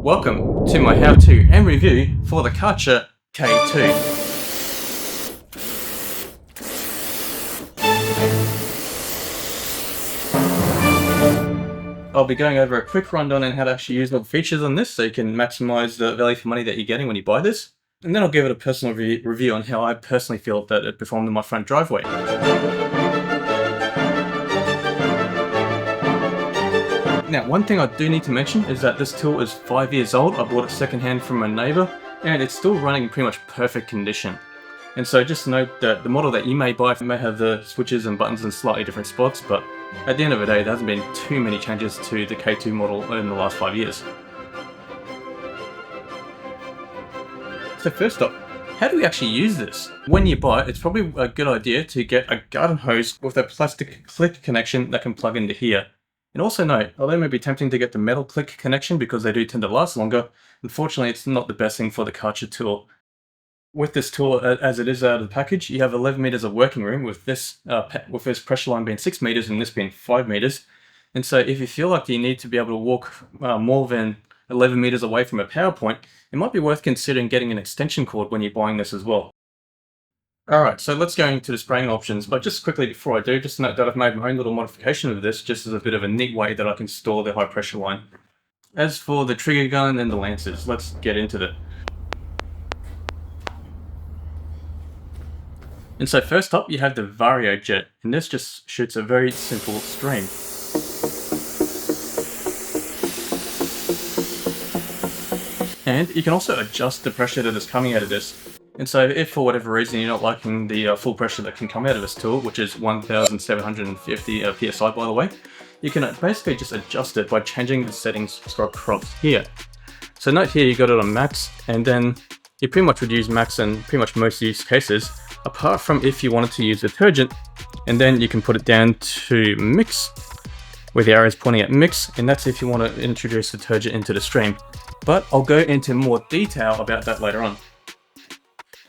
Welcome to my how-to and review for the Karcher K2. I'll be going over a quick rundown on how to actually use all the features on this so you can maximize the value for money that you're getting when you buy this. And then I'll give it a personal review on how I personally feel that it performed in my front driveway. Now, one thing I do need to mention is that this tool is 5 years old. I bought it secondhand from a neighbor and it's still running in pretty much perfect condition. And so just note that the model that you may buy may have the switches and buttons in slightly different spots, but at the end of the day, there hasn't been too many changes to the K2 model in the last 5 years. So first up, how do we actually use this? When you buy it, it's probably a good idea to get a garden hose with a plastic click connection that can plug into here. And also note, although it may be tempting to get the metal click connection because they do tend to last longer, unfortunately it's not the best thing for the Karcher tool. With this tool, as it is out of the package, you have 11 meters of working room with this pressure line being 6 meters and this being 5 meters. And so if you feel like you need to be able to walk more than 11 meters away from a power point, it might be worth considering getting an extension cord when you're buying this as well. Alright, so let's go into the spraying options, but just quickly before I do, just note that I've made my own little modification of this just as a bit of a neat way that I can store the high pressure line. As for the trigger gun and the lances, let's get into it. And so first up you have the Vario Jet, and this just shoots a very simple stream. And you can also adjust the pressure that is coming out of this. And so if for whatever reason you're not liking the full pressure that can come out of this tool, which is 1750 psi by the way, you can basically just adjust it by changing the settings across here. So note here you got it on max, and then you pretty much would use max in pretty much most use cases, apart from if you wanted to use detergent, and then you can put it down to mix, with the arrows pointing at mix, and that's if you want to introduce detergent into the stream. But I'll go into more detail about that later on.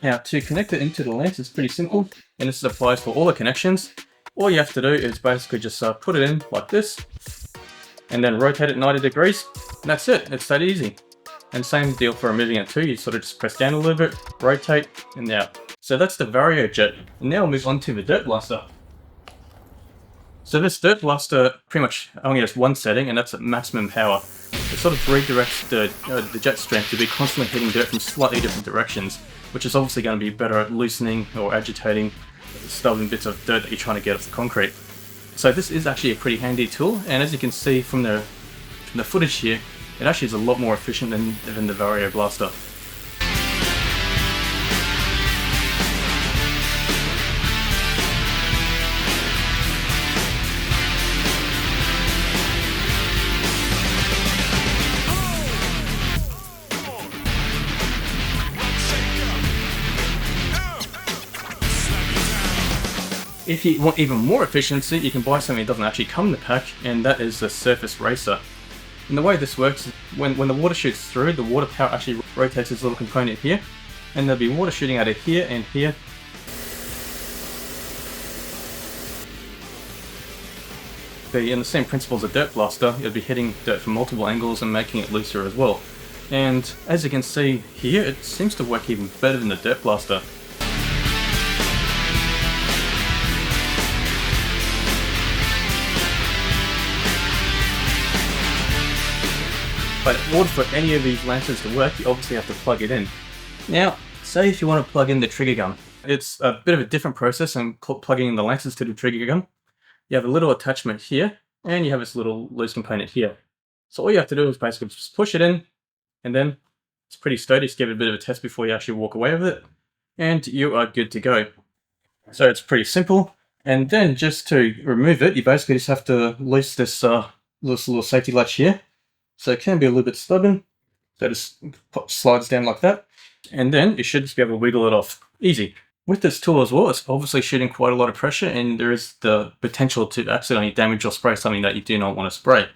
Now, to connect it into the lens is pretty simple, and this applies for all the connections. All you have to do is basically just put it in like this, and then rotate it 90 degrees, and that's it. It's that easy. And same deal for removing it too. You sort of just press down a little bit, rotate, and out. So that's the Vario Jet. And now we'll move on to the Dirt Blaster. So this Dirt Blaster pretty much only has one setting, and that's at maximum power. It sort of redirects the jet stream to be constantly hitting dirt from slightly different directions, which is obviously going to be better at loosening or agitating stubborn bits of dirt that you're trying to get off the concrete. So this is actually a pretty handy tool, and as you can see from the footage here, it actually is a lot more efficient than the Vario Blaster. If you want even more efficiency, you can buy something that doesn't actually come in the pack, and that is the Surface Racer. And the way this works is when the water shoots through, the water power actually rotates this little component here, and there'll be water shooting out of here and here. In the same principle as a Dirt Blaster, you'll be hitting dirt from multiple angles and making it looser as well. And as you can see here, it seems to work even better than the Dirt Blaster. But in order for any of these lanterns to work, you obviously have to plug it in. Now, say if you want to plug in the trigger gun. It's a bit of a different process than plugging in the lanterns to the trigger gun. You have a little attachment here, and you have this little loose component here. So all you have to do is basically just push it in, and then it's pretty sturdy. Just give it a bit of a test before you actually walk away with it, and you are good to go. So it's pretty simple. And then just to remove it, you basically just have to loose this little safety latch here. So it can be a little bit stubborn, so it just slides down like that, and then you should just be able to wiggle it off. Easy. With this tool as well, it's obviously shooting quite a lot of pressure, and there is the potential to accidentally damage or spray something that you do not want to spray.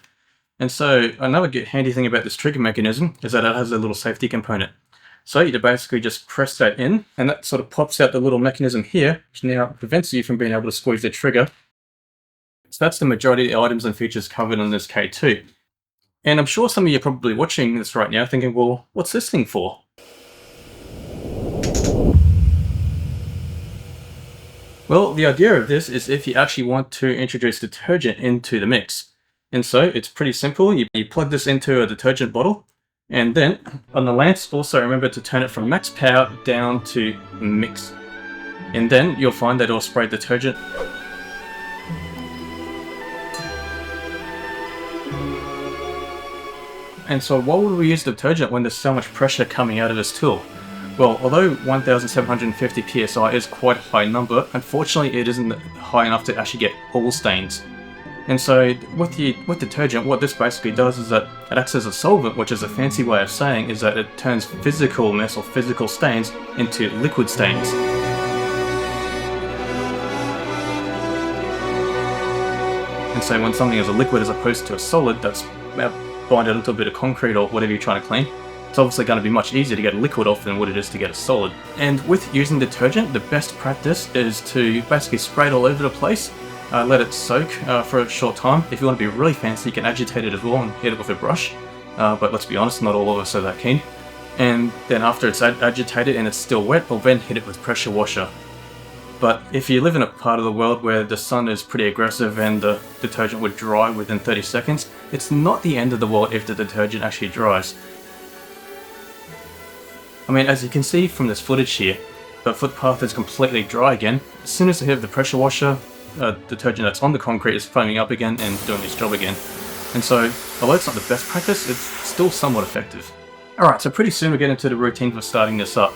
And so another handy thing about this trigger mechanism is that it has a little safety component. So you basically just press that in, and that sort of pops out the little mechanism here, which now prevents you from being able to squeeze the trigger. So that's the majority of the items and features covered on this K2. And I'm sure some of you are probably watching this right now thinking, well, what's this thing for? Well, the idea of this is if you actually want to introduce detergent into the mix. And so it's pretty simple. You plug this into a detergent bottle, and then on the lamps, also remember to turn it from max power down to mix. And then you'll find that it'll spray detergent. And so why would we use detergent when there's so much pressure coming out of this tool? Well, although 1750 psi is quite a high number, unfortunately it isn't high enough to actually get all stains. And so with detergent, what this basically does is that it acts as a solvent, which is a fancy way of saying is that it turns physical mess or physical stains into liquid stains. And so when something is a liquid as opposed to a solid that's bonded into a bit of concrete or whatever you're trying to clean, it's obviously going to be much easier to get a liquid off than what it is to get a solid. And with using detergent, the best practice is to basically spray it all over the place, let it soak for a short time. If you want to be really fancy, you can agitate it as well and hit it with a brush. But let's be honest, not all of us are that keen. And then after it's agitated and it's still wet, we'll then hit it with pressure washer. But if you live in a part of the world where the sun is pretty aggressive and the detergent would dry within 30 seconds, it's not the end of the world if the detergent actually dries. I mean, as you can see from this footage here, the footpath is completely dry again. As soon as I hit the pressure washer, detergent that's on the concrete is foaming up again and doing its job again. And so, although it's not the best practice, it's still somewhat effective. Alright, so pretty soon we'll get into the routine for starting this up.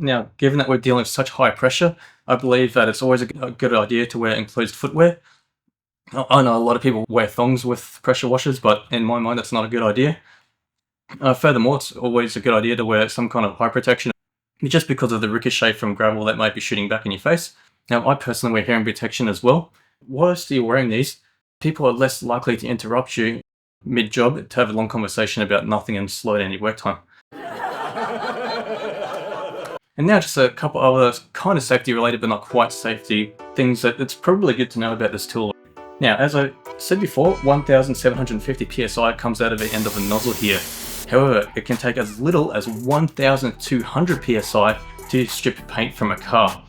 Now, given that we're dealing with such high pressure, I believe that it's always a good idea to wear enclosed footwear. I know a lot of people wear thongs with pressure washers, but in my mind that's not a good idea. Furthermore, it's always a good idea to wear some kind of eye protection, just because of the ricochet from gravel that might be shooting back in your face. Now, I personally wear hearing protection as well. Whilst you're wearing these, people are less likely to interrupt you mid-job to have a long conversation about nothing and slow down your work time. And now just a couple other kind of safety related but not quite safety things that it's probably good to know about this tool. Now, as I said before, 1750 psi comes out of the end of the nozzle here. However, it can take as little as 1200 psi to strip paint from a car.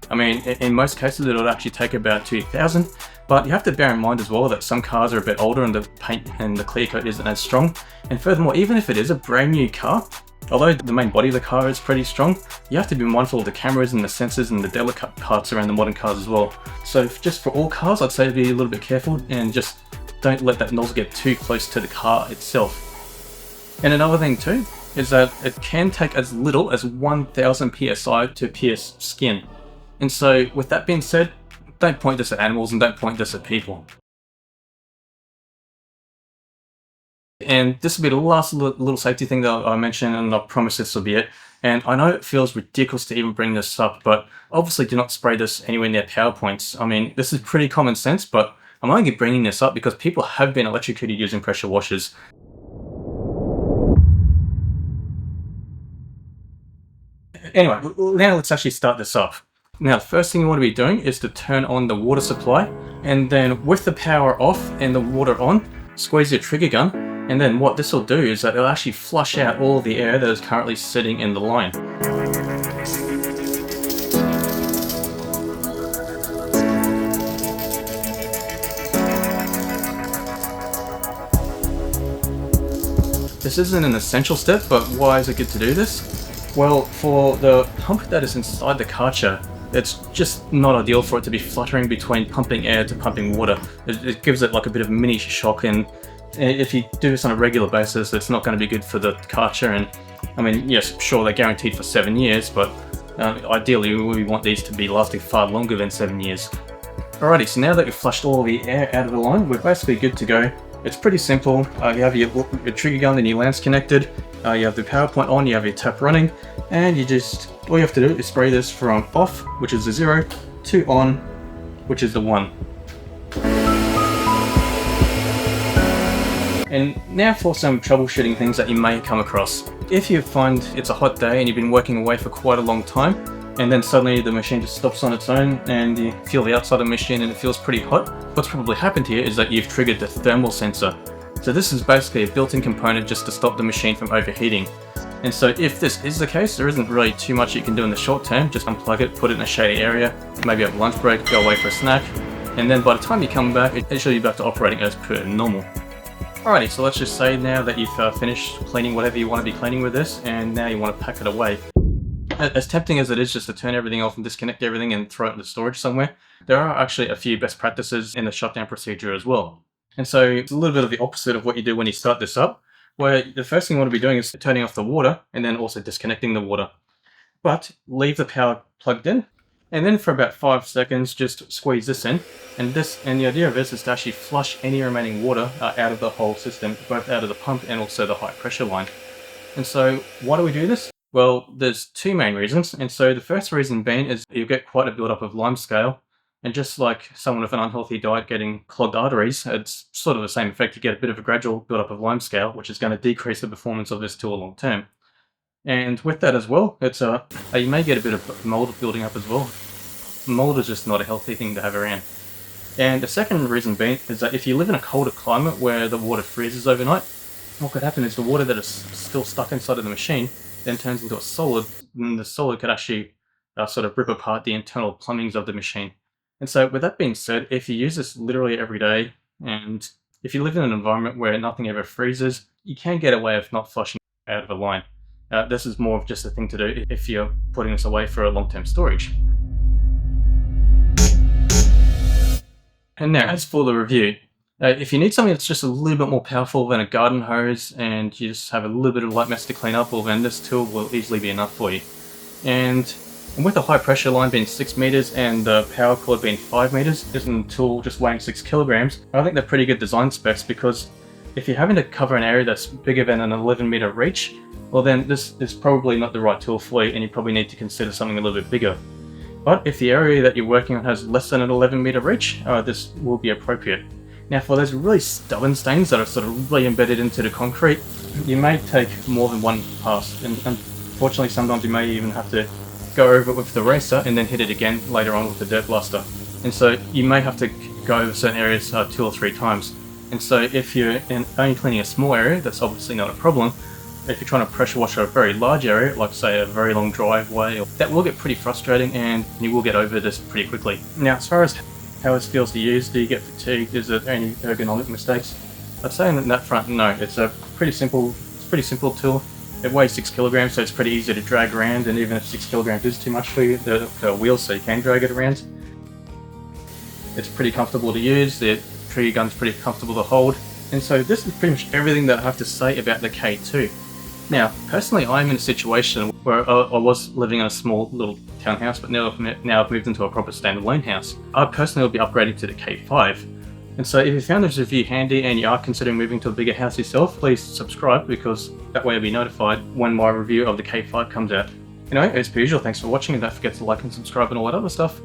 I mean, in most cases it would actually take about 2000, but you have to bear in mind as well that some cars are a bit older and the paint and the clear coat isn't as strong. And furthermore, even if it is a brand new car, although the main body of the car is pretty strong, you have to be mindful of the cameras and the sensors and the delicate parts around the modern cars as well. So just for all cars, I'd say be a little bit careful and just don't let that nozzle get too close to the car itself. And another thing too, is that it can take as little as 1000 psi to pierce skin. And so with that being said, don't point this at animals and don't point this at people. And this will be the last little safety thing that I mentioned, and I promise this will be it. And I know it feels ridiculous to even bring this up, but obviously do not spray this anywhere near power points. I mean, this is pretty common sense, but I'm only bringing this up because people have been electrocuted using pressure washers. Anyway, now let's actually start this up. Now, the first thing you want to be doing is to turn on the water supply, and then with the power off and the water on, squeeze your trigger gun. And then what this will do is that it'll actually flush out all of the air that is currently sitting in the line. This isn't an essential step, but why is it good to do this? Well, for the pump that is inside the Karcher, it's just not ideal for it to be fluttering between pumping air to pumping water. It gives it like a bit of mini shock, and if you do this on a regular basis, it's not going to be good for the Karcher. And I mean, yes, sure, they're guaranteed for 7 years, but ideally we want these to be lasting far longer than 7 years. Alrighty, so now that we've flushed all the air out of the line, we're basically good to go. It's pretty simple. You have your trigger gun and your lamps connected, you have the power point on, you have your tap running, and all you have to do is spray this from off, which is the 0, to on, which is the 1. And now for some troubleshooting things that you may come across. If you find it's a hot day and you've been working away for quite a long time, and then suddenly the machine just stops on its own and you feel the outside of the machine and it feels pretty hot. What's probably happened here is that you've triggered the thermal sensor. So this is basically a built-in component just to stop the machine from overheating. And so if this is the case, there isn't really too much you can do in the short term. Just unplug it, put it in a shady area, maybe have a lunch break, go away for a snack, and then by the time you come back, it should be back to operating as per normal. Alrighty, so let's just say now that you've finished cleaning whatever you want to be cleaning with this, and now you want to pack it away. As tempting as it is just to turn everything off and disconnect everything and throw it into storage somewhere, there are actually a few best practices in the shutdown procedure as well. And so it's a little bit of the opposite of what you do when you start this up, where the first thing you want to be doing is turning off the water and then also disconnecting the water. But leave the power plugged in, and then for about 5 seconds just squeeze this in, and the idea of this is to actually flush any remaining water out of the whole system, both out of the pump and also the high pressure line. And so why do we do this? Well, there's two main reasons, and so the first reason being is you get quite a build-up of limescale, and just like someone with an unhealthy diet getting clogged arteries, it's sort of the same effect. You get a bit of a gradual build-up of limescale, which is going to decrease the performance of this tool long term. And with that as well, it's you may get a bit of mold building up as well. Mold is just not a healthy thing to have around. And the second reason being is that if you live in a colder climate where the water freezes overnight, what could happen is the water that is still stuck inside of the machine then turns into a solid, and the solid could actually sort of rip apart the internal plumbings of the machine. And so with that being said, if you use this literally every day, and if you live in an environment where nothing ever freezes, you can get away with not flushing out of a line. This is more of just a thing to do if you're putting this away for a long-term storage. And now, as for the review, if you need something that's just a little bit more powerful than a garden hose and you just have a little bit of light mess to clean up, well then this tool will easily be enough for you. And with the high pressure line being 6 meters and the power cord being 5 meters, this tool just weighing 6 kilograms, I think they're pretty good design specs, because if you're having to cover an area that's bigger than an 11-meter reach, well then this is probably not the right tool for you, and you probably need to consider something a little bit bigger. But if the area that you're working on has less than an 11-meter reach, this will be appropriate. Now for those really stubborn stains that are sort of really embedded into the concrete, you may take more than one pass, and unfortunately sometimes you may even have to go over it with the racer and then hit it again later on with the dirt blaster. And so you may have to go over certain areas 2 or 3 times. And so if you're only cleaning a small area, that's obviously not a problem. If you're trying to pressure wash a very large area, like say a very long driveway, that will get pretty frustrating and you will get over this pretty quickly. Now as far as how it feels to use, do you get fatigued? Is there any ergonomic mistakes? I'd say on that front, no. It's a pretty simple tool. It weighs 6 kilograms, so it's pretty easy to drag around, and even if 6 kilograms is too much for you, there are wheels so you can drag it around. It's pretty comfortable to use, the trigger gun's pretty comfortable to hold, and so this is pretty much everything that I have to say about the K2. Now, personally, I'm in a situation where I was living in a small little townhouse, but now I've moved into a proper standalone house. I personally will be upgrading to the K5. And so if you found this review handy and you are considering moving to a bigger house yourself, please subscribe, because that way you'll be notified when my review of the K5 comes out. Anyway, as per usual, thanks for watching, and don't forget to like and subscribe and all that other stuff.